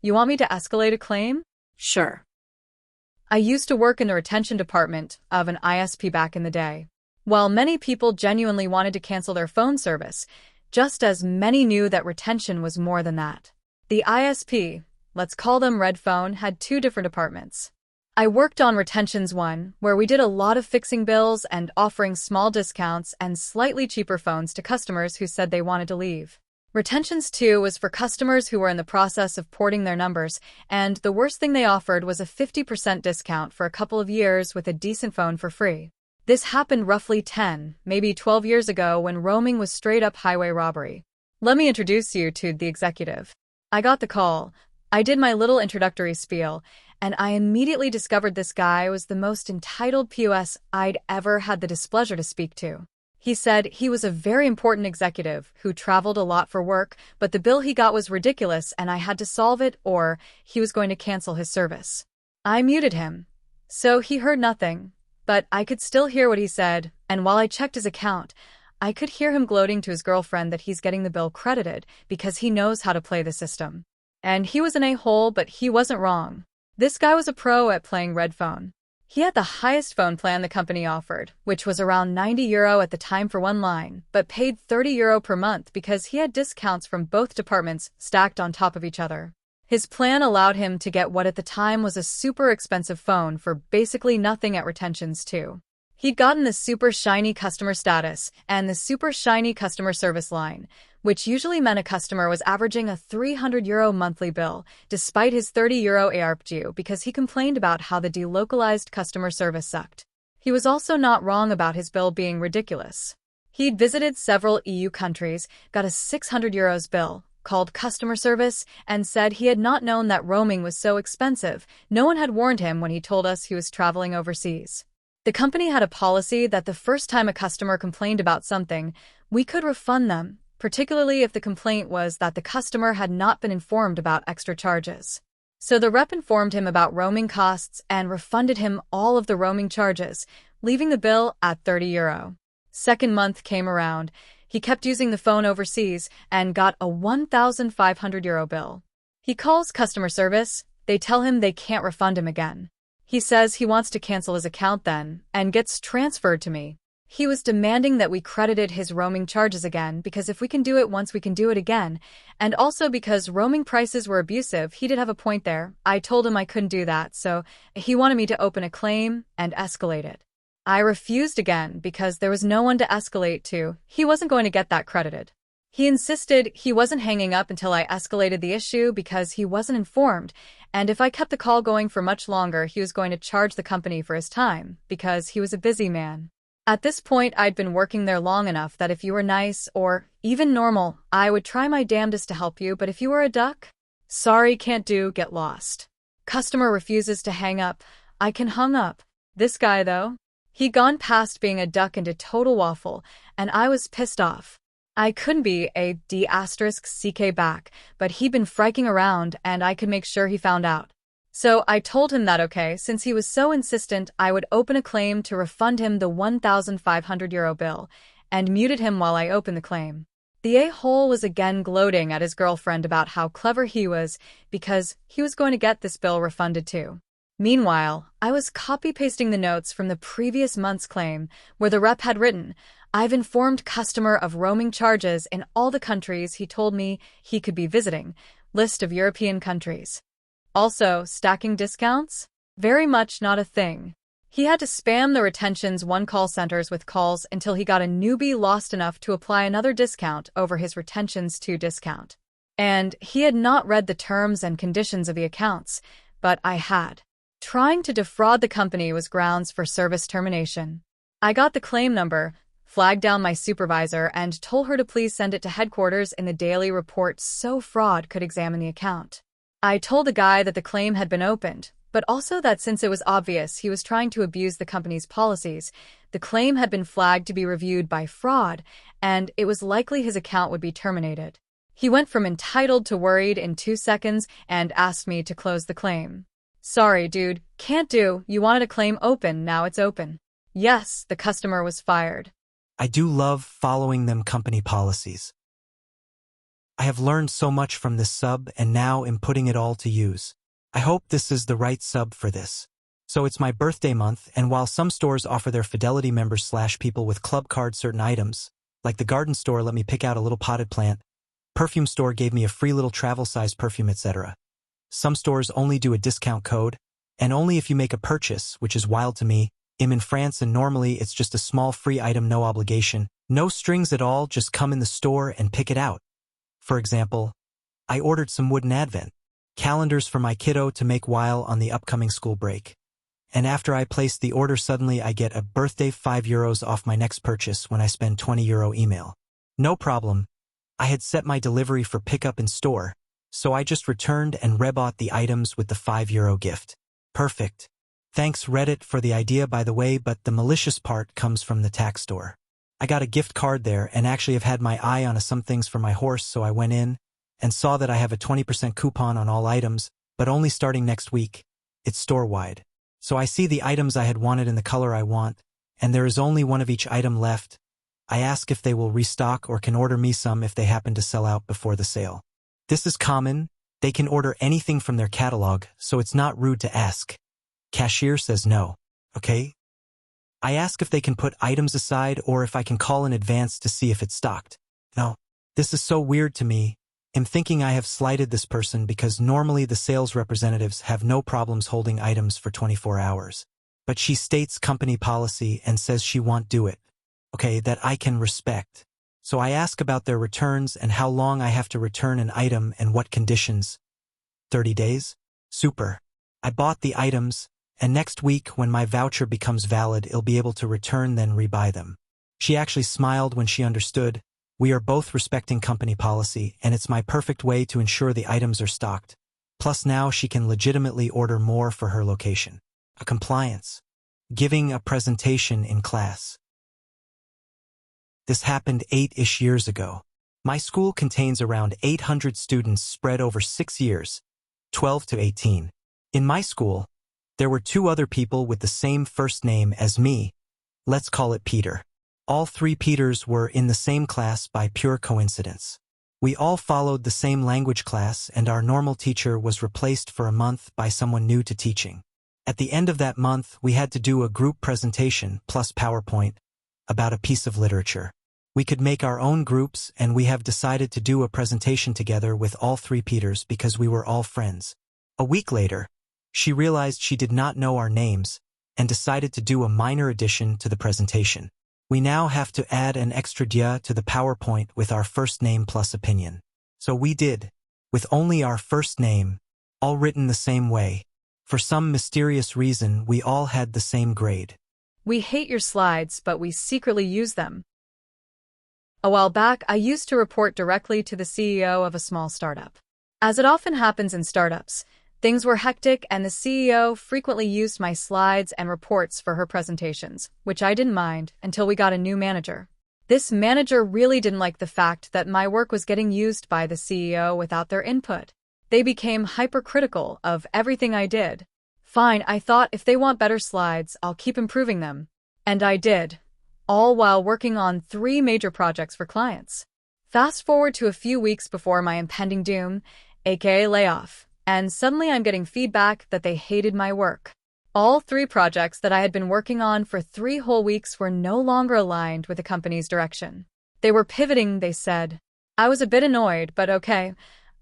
You want me to escalate a claim? Sure. I used to work in the retention department of an ISP back in the day. While many people genuinely wanted to cancel their phone service, just as many knew that retention was more than that. The ISP, let's call them Red Phone, had two different departments. I worked on Retentions 1, where we did a lot of fixing bills and offering small discounts and slightly cheaper phones to customers who said they wanted to leave. Retentions 2 was for customers who were in the process of porting their numbers, and the worst thing they offered was a 50% discount for a couple of years with a decent phone for free. This happened roughly 10, maybe 12 years ago when roaming was straight-up highway robbery. Let me introduce you to the executive. I got the call. I did my little introductory spiel, and I immediately discovered this guy was the most entitled POS I'd ever had the displeasure to speak to. He said he was a very important executive who traveled a lot for work, but the bill he got was ridiculous and I had to solve it or he was going to cancel his service. I muted him, so he heard nothing, but I could still hear what he said, and while I checked his account, I could hear him gloating to his girlfriend that he's getting the bill credited because he knows how to play the system. And he was an a-hole, but he wasn't wrong. This guy was a pro at playing Red Phone. He had the highest phone plan the company offered, which was around €90 at the time for one line, but paid €30 per month because he had discounts from both departments stacked on top of each other. His plan allowed him to get what at the time was a super expensive phone for basically nothing at Retentions 2. He'd gotten the super shiny customer status and the super shiny customer service line, which usually meant a customer was averaging a €300 monthly bill, despite his €30 ARPU because he complained about how the delocalized customer service sucked. He was also not wrong about his bill being ridiculous. He'd visited several EU countries, got a €600 bill, called customer service, and said he had not known that roaming was so expensive. No one had warned him when he told us he was traveling overseas. The company had a policy that the first time a customer complained about something, we could refund them, particularly if the complaint was that the customer had not been informed about extra charges. So the rep informed him about roaming costs and refunded him all of the roaming charges, leaving the bill at €30. Second month came around. He kept using the phone overseas and got a €1,500 bill. He calls customer service. They tell him they can't refund him again. He says he wants to cancel his account then and gets transferred to me. He was demanding that we credited his roaming charges again because if we can do it once, we can do it again, and also because roaming prices were abusive. He did have a point there. I told him I couldn't do that, so he wanted me to open a claim and escalate it. I refused again because there was no one to escalate to. He wasn't going to get that credited. He insisted he wasn't hanging up until I escalated the issue because he wasn't informed, and if I kept the call going for much longer, he was going to charge the company for his time because he was a busy man. At this point, I'd been working there long enough that if you were nice or even normal, I would try my damnedest to help you, but if you were a duck, sorry, can't do, get lost. Customer refuses to hang up. I can hung up. This guy, though, he'd gone past being a duck into total waffle, and I was pissed off. I couldn't be a D***CK back, but he'd been friking around and I could make sure he found out. So I told him that okay, since he was so insistent, I would open a claim to refund him the €1,500 bill, and muted him while I opened the claim. The a-hole was again gloating at his girlfriend about how clever he was because he was going to get this bill refunded too. Meanwhile, I was copy-pasting the notes from the previous month's claim where the rep had written, "I've informed customer of roaming charges in all the countries he told me he could be visiting. List of European countries." Also, stacking discounts? Very much not a thing. He had to spam the Retentions 1 call centers with calls until he got a newbie lost enough to apply another discount over his Retentions 2 discount. And he had not read the terms and conditions of the accounts, but I had. Trying to defraud the company was grounds for service termination. I got the claim number, flagged down my supervisor, and told her to please send it to headquarters in the daily report so fraud could examine the account. I told the guy that the claim had been opened, but also that since it was obvious he was trying to abuse the company's policies, the claim had been flagged to be reviewed by fraud, and it was likely his account would be terminated. He went from entitled to worried in 2 seconds and asked me to close the claim. Sorry, dude, can't do. You wanted a claim open, now it's open. Yes, the customer was fired. I do love following them company policies. I have learned so much from this sub and now am putting it all to use. I hope this is the right sub for this. So it's my birthday month, and while some stores offer their Fidelity members / people with club card certain items, like the garden store let me pick out a little potted plant, perfume store gave me a free little travel-size perfume, etc. Some stores only do a discount code, and only if you make a purchase, which is wild to me. I'm in France and normally it's just a small free item, no obligation, no strings at all, just come in the store and pick it out. For example, I ordered some wooden advent calendars for my kiddo to make while on the upcoming school break. And after I placed the order, suddenly I get a birthday €5 off my next purchase when I spend €20 email. No problem. I had set my delivery for pickup in store, so I just returned and rebought the items with the €5 gift. Perfect. Thanks Reddit for the idea, by the way, but the malicious part comes from the tax store. I got a gift card there and actually have had my eye on some things for my horse, so I went in and saw that I have a 20% coupon on all items, but only starting next week. It's store-wide. So I see the items I had wanted in the color I want, and there is only one of each item left. I ask if they will restock or can order me some if they happen to sell out before the sale. This is common. They can order anything from their catalog, so it's not rude to ask. Cashier says no. Okay? I ask if they can put items aside or if I can call in advance to see if it's stocked. No. This is so weird to me. I'm thinking I have slighted this person because normally the sales representatives have no problems holding items for 24 hours. But she states company policy and says she won't do it. Okay, that I can respect. So I ask about their returns and how long I have to return an item and what conditions. 30 days? Super. I bought the items, and next week when my voucher becomes valid, I'll be able to return then rebuy them. She actually smiled when she understood. We are both respecting company policy, and it's my perfect way to ensure the items are stocked. Plus now she can legitimately order more for her location. A compliance. Giving a presentation in class. This happened 8-ish years ago. My school contains around 800 students spread over 6 years, 12 to 18. In my school, there were 2 other people with the same first name as me. Let's call it Peter. All 3 Peters were in the same class by pure coincidence. We all followed the same language class, and our normal teacher was replaced for a month by someone new to teaching. At the end of that month, we had to do a group presentation plus PowerPoint about a piece of literature. We could make our own groups, and we have decided to do a presentation together with all 3 Peters because we were all friends. A week later, she realized she did not know our names and decided to do a minor addition to the presentation. We now have to add an extra dia to the PowerPoint with our first name plus opinion. So we did, with only our first name, all written the same way. For some mysterious reason, we all had the same grade. We hate your slides, but we secretly use them. A while back, I used to report directly to the CEO of a small startup. As it often happens in startups, things were hectic and the CEO frequently used my slides and reports for her presentations, which I didn't mind until we got a new manager. This manager really didn't like the fact that my work was getting used by the CEO without their input. They became hypercritical of everything I did. Fine, I thought if they want better slides, I'll keep improving them. And I did, all while working on 3 major projects for clients. Fast forward to a few weeks before my impending doom, aka layoff. And suddenly I'm getting feedback that they hated my work. All 3 projects that I had been working on for 3 whole weeks were no longer aligned with the company's direction. They were pivoting, they said. I was a bit annoyed, but okay.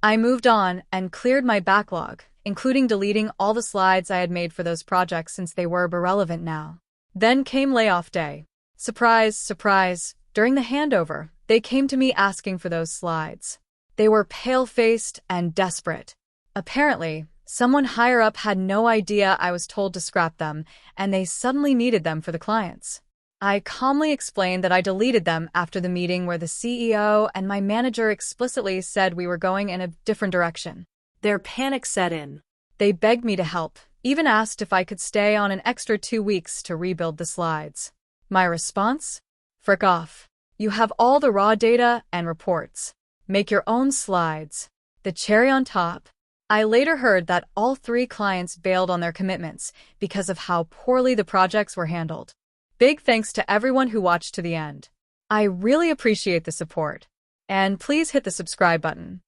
I moved on and cleared my backlog, including deleting all the slides I had made for those projects since they were irrelevant now. Then came layoff day. Surprise, surprise. During the handover, they came to me asking for those slides. They were pale-faced and desperate. Apparently, someone higher up had no idea I was told to scrap them, and they suddenly needed them for the clients. I calmly explained that I deleted them after the meeting where the CEO and my manager explicitly said we were going in a different direction. Their panic set in. They begged me to help, even asked if I could stay on an extra 2 weeks to rebuild the slides. My response? Frick off. You have all the raw data and reports. Make your own slides. The cherry on top. I later heard that all 3 clients bailed on their commitments because of how poorly the projects were handled. Big thanks to everyone who watched to the end. I really appreciate the support. And please hit the subscribe button.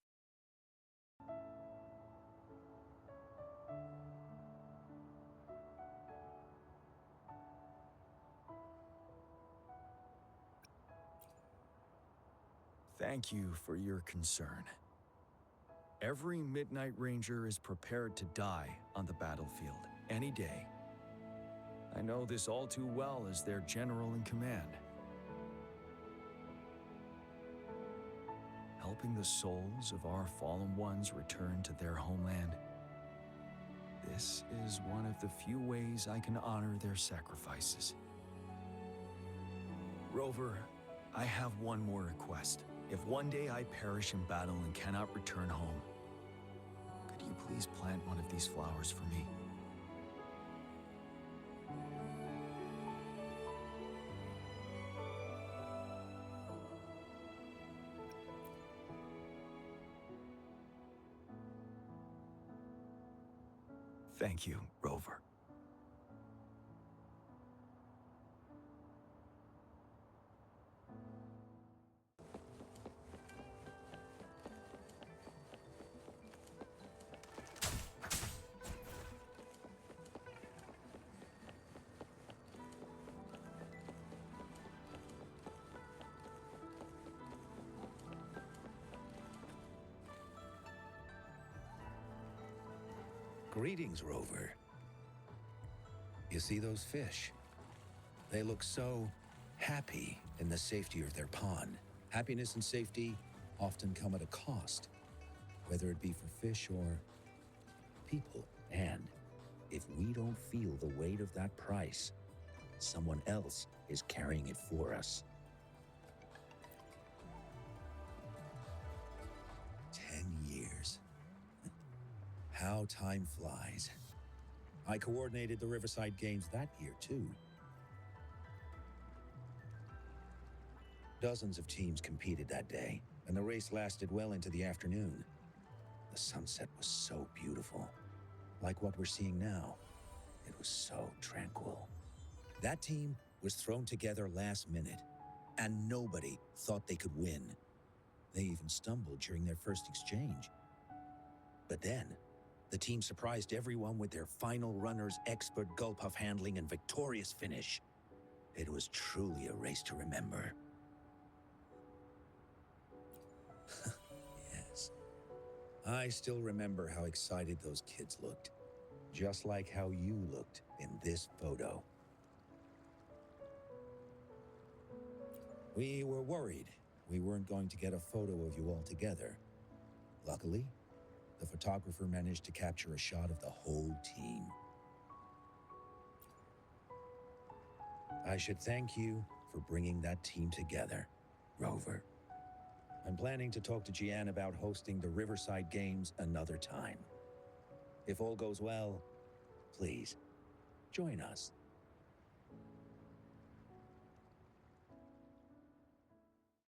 Thank you for your concern. Every Midnight Ranger is prepared to die on the battlefield any day. I know this all too well as their general in command. Helping the souls of our fallen ones return to their homeland. This is one of the few ways I can honor their sacrifices. Rover, I have one more request. If one day I perish in battle and cannot return home, could you please plant one of these flowers for me? Thank you, Rover. Greetings, Rover. You see those fish? They look so happy in the safety of their pond. Happiness and safety often come at a cost, whether it be for fish or people. And if we don't feel the weight of that price, someone else is carrying it for us. 10 years. How time flies. I coordinated the Riverside Games that year, too. Dozens of teams competed that day, and the race lasted well into the afternoon. The sunset was so beautiful, like what we're seeing now. It was so tranquil. That team was thrown together last minute, and nobody thought they could win. They even stumbled during their first exchange. But then, the team surprised everyone with their final runner's expert gulp-puff handling and victorious finish. It was truly a race to remember. Yes. I still remember how excited those kids looked. Just like how you looked in this photo. We were worried we weren't going to get a photo of you all together. Luckily, the photographer managed to capture a shot of the whole team. I should thank you for bringing that team together, Rover. I'm planning to talk to Gian about hosting the Riverside Games another time. If all goes well, please, join us.